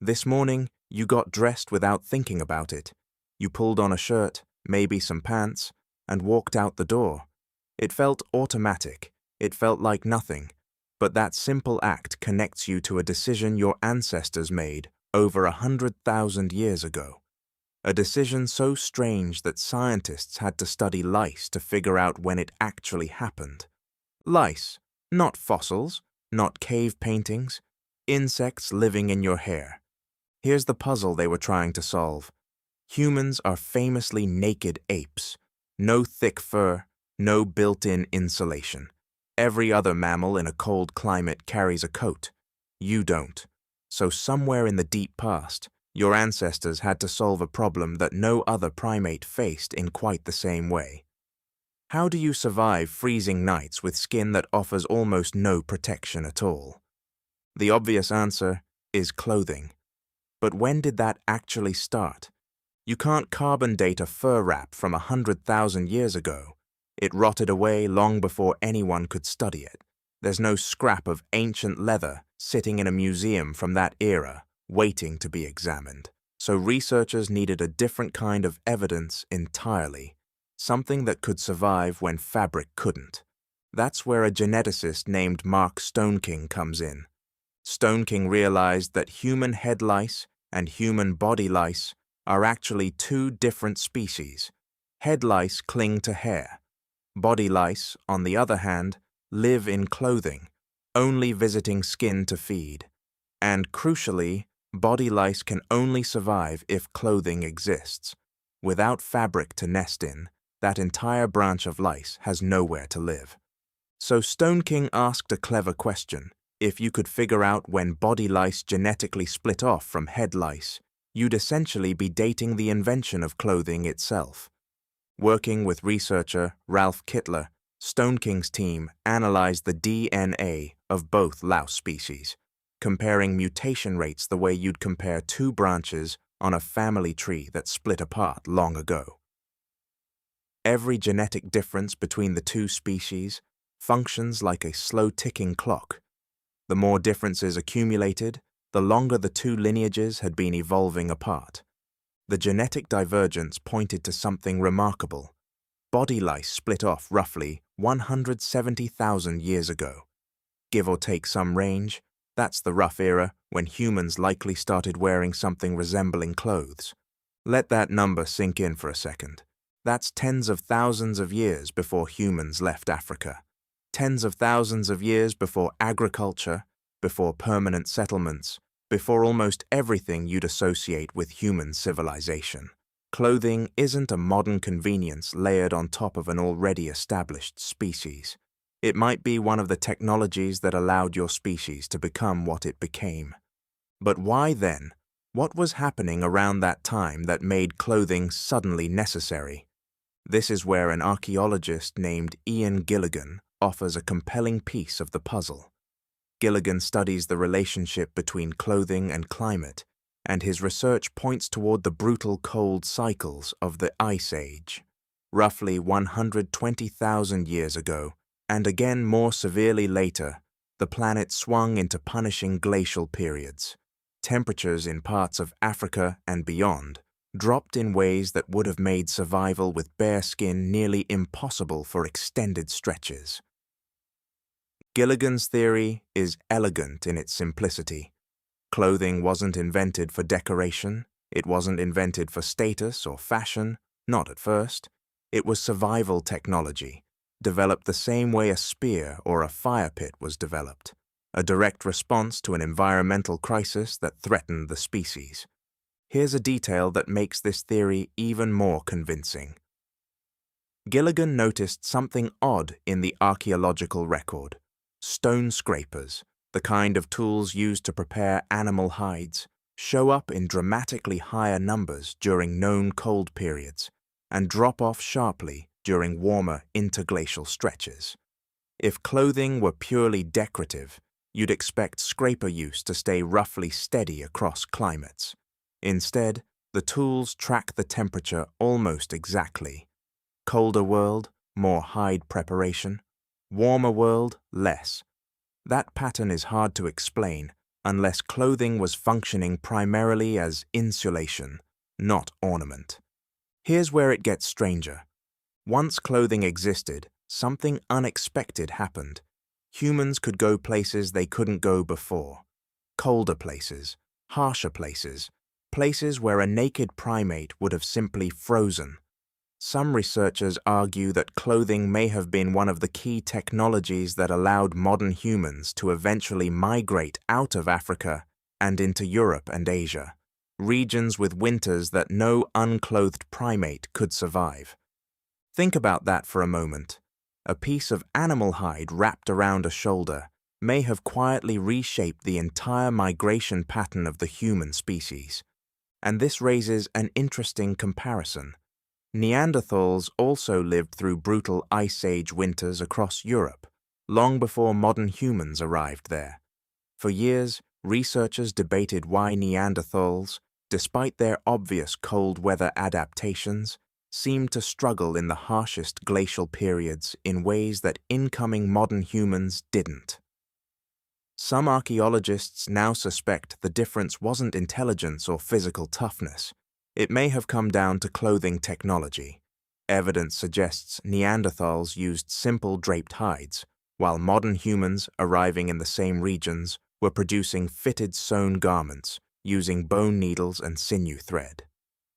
This morning, you got dressed without thinking about it. You pulled on a shirt, maybe some pants, and walked out the door. It felt automatic. It felt like nothing. But that simple act connects you to a decision your ancestors made over 100,000 years ago. A decision so strange that scientists had to study lice to figure out when it actually happened. Lice, not fossils, not cave paintings, insects living in your hair. Here's the puzzle they were trying to solve. Humans are famously naked apes. No thick fur, no built-in insulation. Every other mammal in a cold climate carries a coat. You don't. So somewhere in the deep past, your ancestors had to solve a problem that no other primate faced in quite the same way. How do you survive freezing nights with skin that offers almost no protection at all? The obvious answer is clothing. But when did that actually start? You can't carbon date a fur wrap from 100,000 years ago. It rotted away long before anyone could study it. There's no scrap of ancient leather sitting in a museum from that era, waiting to be examined. So researchers needed a different kind of evidence entirely, something that could survive when fabric couldn't. That's where a geneticist named Mark Stoneking comes in. Stoneking realized that human head lice and human body lice are actually two different species. Head lice cling to hair. Body lice, on the other hand, live in clothing, only visiting skin to feed. And crucially, body lice can only survive if clothing exists. Without fabric to nest in, that entire branch of lice has nowhere to live. So Stoneking asked a clever question. If you could figure out when body lice genetically split off from head lice, you'd essentially be dating the invention of clothing itself. Working with researcher Ralph Kittler, Stoneking's team analyzed the DNA of both louse species, comparing mutation rates the way you'd compare two branches on a family tree that split apart long ago. Every genetic difference between the two species functions like a slow-ticking clock. The more differences accumulated, the longer the two lineages had been evolving apart. The genetic divergence pointed to something remarkable. Body lice split off roughly 170,000 years ago. Give or take some range, that's the rough era when humans likely started wearing something resembling clothes. Let that number sink in for a second. That's tens of thousands of years before humans left Africa. Tens of thousands of years before agriculture, before permanent settlements, before almost everything you'd associate with human civilization. Clothing isn't a modern convenience layered on top of an already established species. It might be one of the technologies that allowed your species to become what it became. But why then? What was happening around that time that made clothing suddenly necessary? This is where an archaeologist named Ian Gilligan offers a compelling piece of the puzzle. Gilligan studies the relationship between clothing and climate, and his research points toward the brutal cold cycles of the Ice Age. Roughly 120,000 years ago, and again more severely later, the planet swung into punishing glacial periods. Temperatures in parts of Africa and beyond dropped in ways that would have made survival with bare skin nearly impossible for extended stretches. Gilligan's theory is elegant in its simplicity. Clothing wasn't invented for decoration, it wasn't invented for status or fashion, not at first. It was survival technology, developed the same way a spear or a fire pit was developed, a direct response to an environmental crisis that threatened the species. Here's a detail that makes this theory even more convincing. Gilligan noticed something odd in the archaeological record. Stone scrapers, the kind of tools used to prepare animal hides, show up in dramatically higher numbers during known cold periods and drop off sharply during warmer interglacial stretches. If clothing were purely decorative, you'd expect scraper use to stay roughly steady across climates. Instead, the tools track the temperature almost exactly. Colder world, more hide preparation. Warmer world, less. That pattern is hard to explain unless clothing was functioning primarily as insulation, not ornament. Here's where it gets stranger. Once clothing existed, something unexpected happened. Humans could go places they couldn't go before. Colder places, harsher places, places where a naked primate would have simply frozen. Some researchers argue that clothing may have been one of the key technologies that allowed modern humans to eventually migrate out of Africa and into Europe and Asia, regions with winters that no unclothed primate could survive. Think about that for a moment. A piece of animal hide wrapped around a shoulder may have quietly reshaped the entire migration pattern of the human species. And this raises an interesting comparison. Neanderthals also lived through brutal Ice Age winters across Europe, long before modern humans arrived there. For years, researchers debated why Neanderthals, despite their obvious cold weather adaptations, seemed to struggle in the harshest glacial periods in ways that incoming modern humans didn't. Some archaeologists now suspect the difference wasn't intelligence or physical toughness. It may have come down to clothing technology. Evidence suggests Neanderthals used simple draped hides, while modern humans arriving in the same regions were producing fitted sewn garments using bone needles and sinew thread.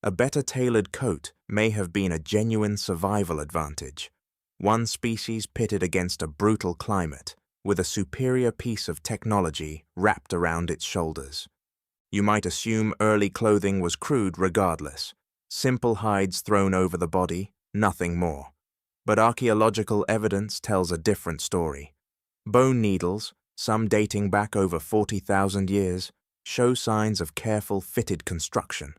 A better tailored coat may have been a genuine survival advantage, one species pitted against a brutal climate, with a superior piece of technology wrapped around its shoulders. You might assume early clothing was crude regardless. Simple hides thrown over the body, nothing more. But archaeological evidence tells a different story. Bone needles, some dating back over 40,000 years, show signs of careful fitted construction.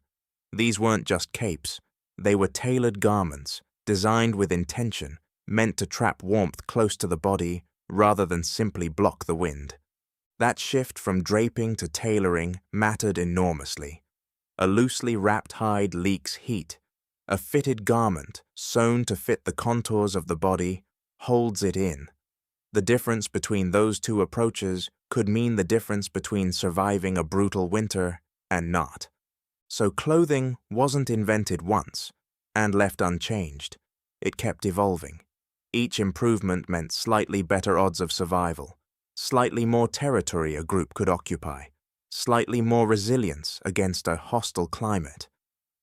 These weren't just capes. They were tailored garments, designed with intention, meant to trap warmth close to the body rather than simply block the wind. That shift from draping to tailoring mattered enormously. A loosely wrapped hide leaks heat. A fitted garment, sewn to fit the contours of the body, holds it in. The difference between those two approaches could mean the difference between surviving a brutal winter and not. So clothing wasn't invented once and left unchanged. It kept evolving. Each improvement meant slightly better odds of survival, slightly more territory a group could occupy, slightly more resilience against a hostile climate.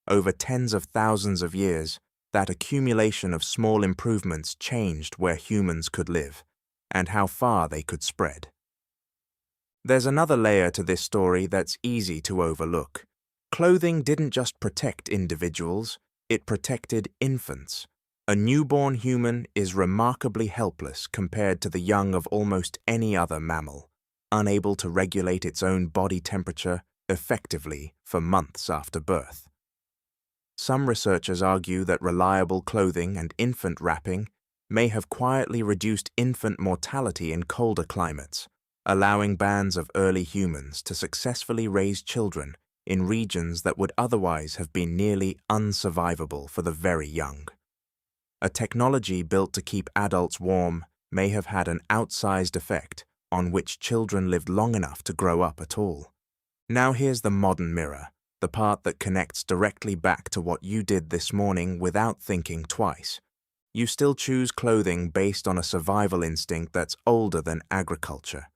Over tens of thousands of years, that accumulation of small improvements changed where humans could live and how far they could spread. There's another layer to this story that's easy to overlook. Clothing didn't just protect individuals, it protected infants. A newborn human is remarkably helpless compared to the young of almost any other mammal, unable to regulate its own body temperature effectively for months after birth. Some researchers argue that reliable clothing and infant wrapping may have quietly reduced infant mortality in colder climates, allowing bands of early humans to successfully raise children in regions that would otherwise have been nearly unsurvivable for the very young. A technology built to keep adults warm may have had an outsized effect on which children lived long enough to grow up at all. Now here's the modern mirror, the part that connects directly back to what you did this morning without thinking twice. You still choose clothing based on a survival instinct that's older than agriculture.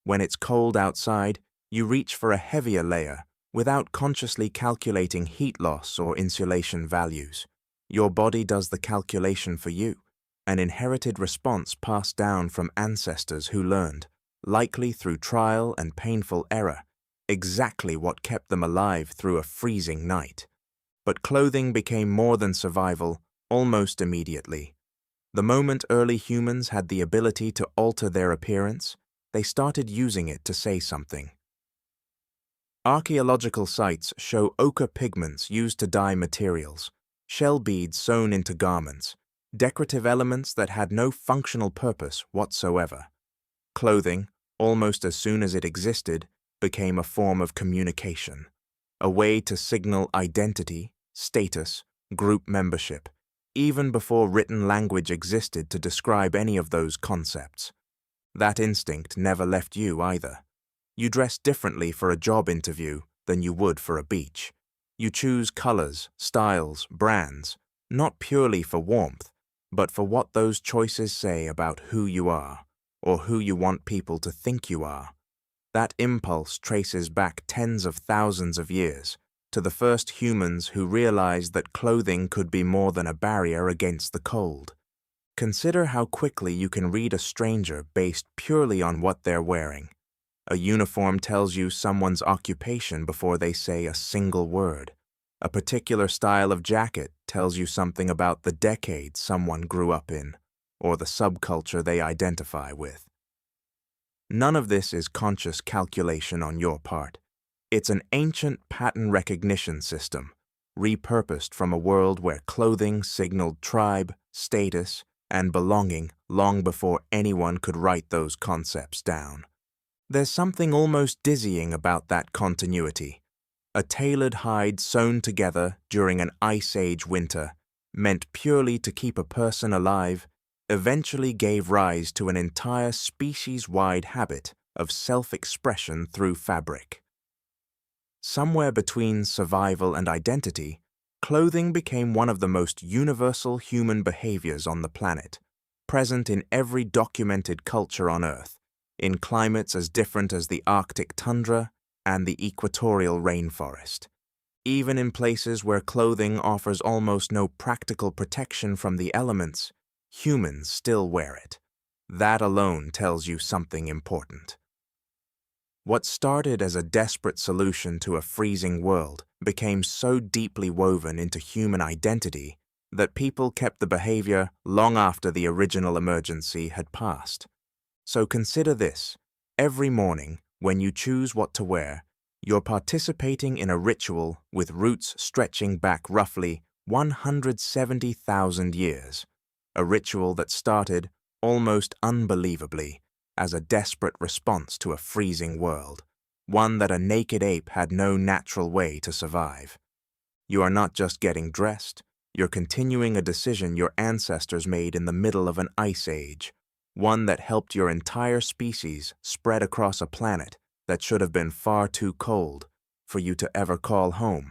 When it's cold outside, you reach for a heavier layer without consciously calculating heat loss or insulation values. Your body does the calculation for you, an inherited response passed down from ancestors who learned, likely through trial and painful error, exactly what kept them alive through a freezing night. But clothing became more than survival almost immediately. The moment early humans had the ability to alter their appearance, they started using it to say something. Archaeological sites show ochre pigments used to dye materials, shell beads sewn into garments, decorative elements that had no functional purpose whatsoever. Clothing, almost as soon as it existed, became a form of communication, a way to signal identity, status, group membership, even before written language existed to describe any of those concepts. That instinct never left you either. You dress differently for a job interview than you would for a beach. You choose colors, styles, brands, not purely for warmth, but for what those choices say about who you are, or who you want people to think you are. That impulse traces back tens of thousands of years, to the first humans who realized that clothing could be more than a barrier against the cold. Consider how quickly you can read a stranger based purely on what they're wearing. A uniform tells you someone's occupation before they say a single word. A particular style of jacket tells you something about the decade someone grew up in, or the subculture they identify with. None of this is conscious calculation on your part. It's an ancient pattern recognition system, repurposed from a world where clothing signaled tribe, status, and belonging long before anyone could write those concepts down. There's something almost dizzying about that continuity. A tailored hide sewn together during an ice age winter, meant purely to keep a person alive, eventually gave rise to an entire species-wide habit of self-expression through fabric. Somewhere between survival and identity, clothing became one of the most universal human behaviors on the planet, present in every documented culture on Earth, in climates as different as the Arctic tundra and the equatorial rainforest. Even in places where clothing offers almost no practical protection from the elements, humans still wear it. That alone tells you something important. What started as a desperate solution to a freezing world became so deeply woven into human identity that people kept the behavior long after the original emergency had passed. So consider this: every morning, when you choose what to wear, you're participating in a ritual with roots stretching back roughly 170,000 years, a ritual that started, almost unbelievably, as a desperate response to a freezing world, one that a naked ape had no natural way to survive. You are not just getting dressed, you're continuing a decision your ancestors made in the middle of an ice age, one that helped your entire species spread across a planet that should have been far too cold for you to ever call home.